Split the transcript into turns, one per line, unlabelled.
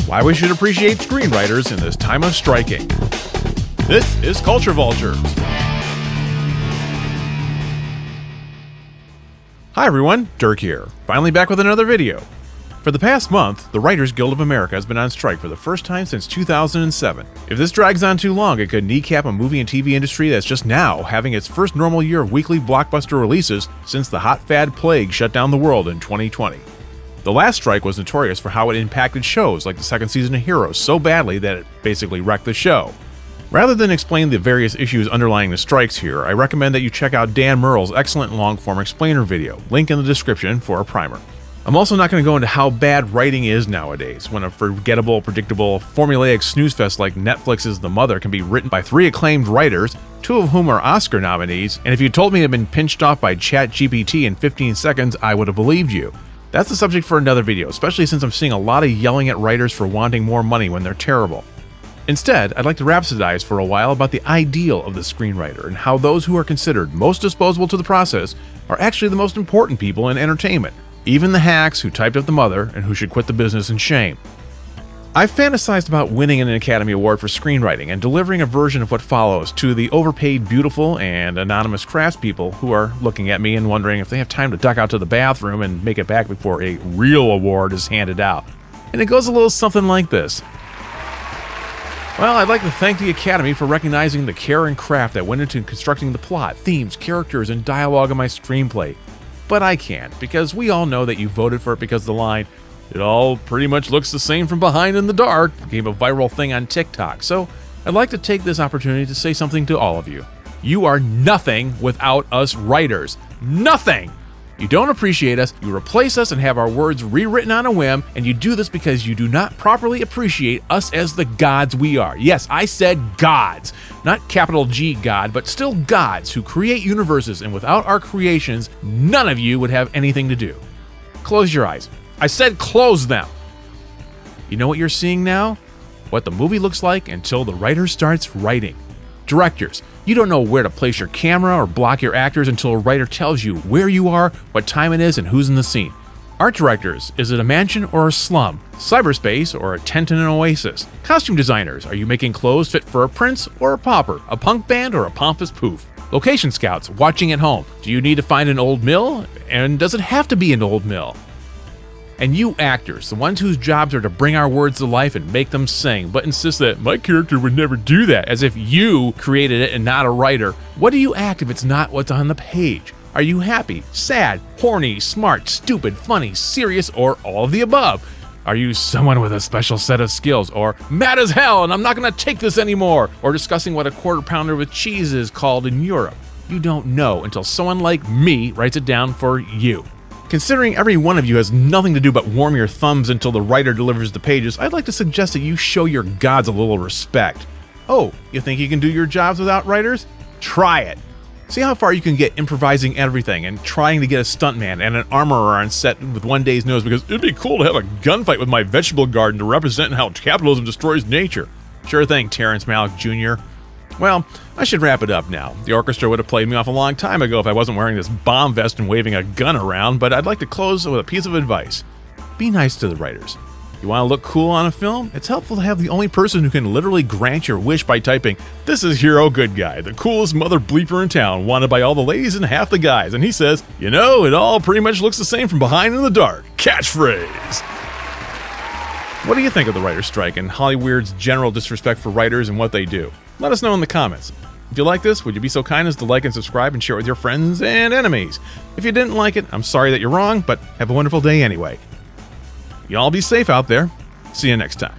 why we should appreciate screenwriters in this time of striking. This is Culture Vultures. Hi everyone, Dirk here, finally back with another video. For the past month, the Writers Guild of America has been on strike for the first time since 2007. If this drags on too long, it could kneecap a movie and TV industry that's just now having its first normal year of weekly blockbuster releases since the hot fad plague shut down the world in 2020. The last strike was notorious for how it impacted shows like the second season of Heroes so badly that it basically wrecked the show. Rather than explain the various issues underlying the strikes here, I recommend that you check out Dan Murrell's excellent long-form explainer video, link in the description for a primer. I'm also not going to go into how bad writing is nowadays, when a forgettable, predictable, formulaic snooze fest like Netflix's The Mother can be written by 3 acclaimed writers, 2 of whom are Oscar nominees, and if you told me it had been pinched off by ChatGPT in 15 seconds, I would have believed you. That's the subject for another video, especially since I'm seeing a lot of yelling at writers for wanting more money when they're terrible. Instead, I'd like to rhapsodize for a while about the ideal of the screenwriter and how those who are considered most disposable to the process are actually the most important people in entertainment, even the hacks who typed up The Mother and who should quit the business in shame. I've fantasized about winning an Academy Award for screenwriting and delivering a version of what follows to the overpaid, beautiful, and anonymous craftspeople who are looking at me and wondering if they have time to duck out to the bathroom and make it back before a real award is handed out. And it goes a little something like this. Well, I'd like to thank the Academy for recognizing the care and craft that went into constructing the plot, themes, characters, and dialogue of my screenplay. But I can't, because we all know that you voted for it because the line, "It all pretty much looks the same from behind in the dark," became a viral thing on TikTok. So I'd like to take this opportunity to say something to all of you. You are nothing without us writers. Nothing! You don't appreciate us, you replace us and have our words rewritten on a whim, and you do this because you do not properly appreciate us as the gods we are. Yes, I said gods. Not capital G God, but still gods who create universes, and without our creations, none of you would have anything to do. Close your eyes. I said close them. You know what you're seeing now? What the movie looks like until the writer starts writing. Directors, you don't know where to place your camera or block your actors until a writer tells you where you are, what time it is, and who's in the scene. Art directors, is it a mansion or a slum? Cyberspace or a tent in an oasis? Costume designers, are you making clothes fit for a prince or a pauper, a punk band or a pompous poof? Location scouts, watching at home, do you need to find an old mill? And does it have to be an old mill? And you actors, the ones whose jobs are to bring our words to life and make them sing, but insist that my character would never do that, as if you created it and not a writer. What do you act if it's not what's on the page? Are you happy, sad, horny, smart, stupid, funny, serious, or all of the above? Are you someone with a special set of skills, or mad as hell and I'm not gonna take this anymore, or discussing what a quarter pounder with cheese is called in Europe? You don't know until someone like me writes it down for you. Considering every one of you has nothing to do but warm your thumbs until the writer delivers the pages, I'd like to suggest that you show your gods a little respect. Oh, you think you can do your jobs without writers? Try it. See how far you can get improvising everything and trying to get a stuntman and an armorer on set with one day's notice because it'd be cool to have a gunfight with my vegetable garden to represent how capitalism destroys nature. Sure thing, Terrence Malick Jr. Well, I should wrap it up now. The orchestra would have played me off a long time ago if I wasn't wearing this bomb vest and waving a gun around, but I'd like to close with a piece of advice. Be nice to the writers. You want to look cool on a film? It's helpful to have the only person who can literally grant your wish by typing, "This is Hero Good Guy, the coolest mother bleeper in town, wanted by all the ladies and half the guys," and he says, "You know, it all pretty much looks the same from behind in the dark." Catchphrase! What do you think of the writer's strike and Hollywood's general disrespect for writers and what they do? Let us know in the comments. If you like this, would you be so kind as to like and subscribe and share it with your friends and enemies? If you didn't like it, I'm sorry that you're wrong, but have a wonderful day anyway. Y'all be safe out there. See you next time.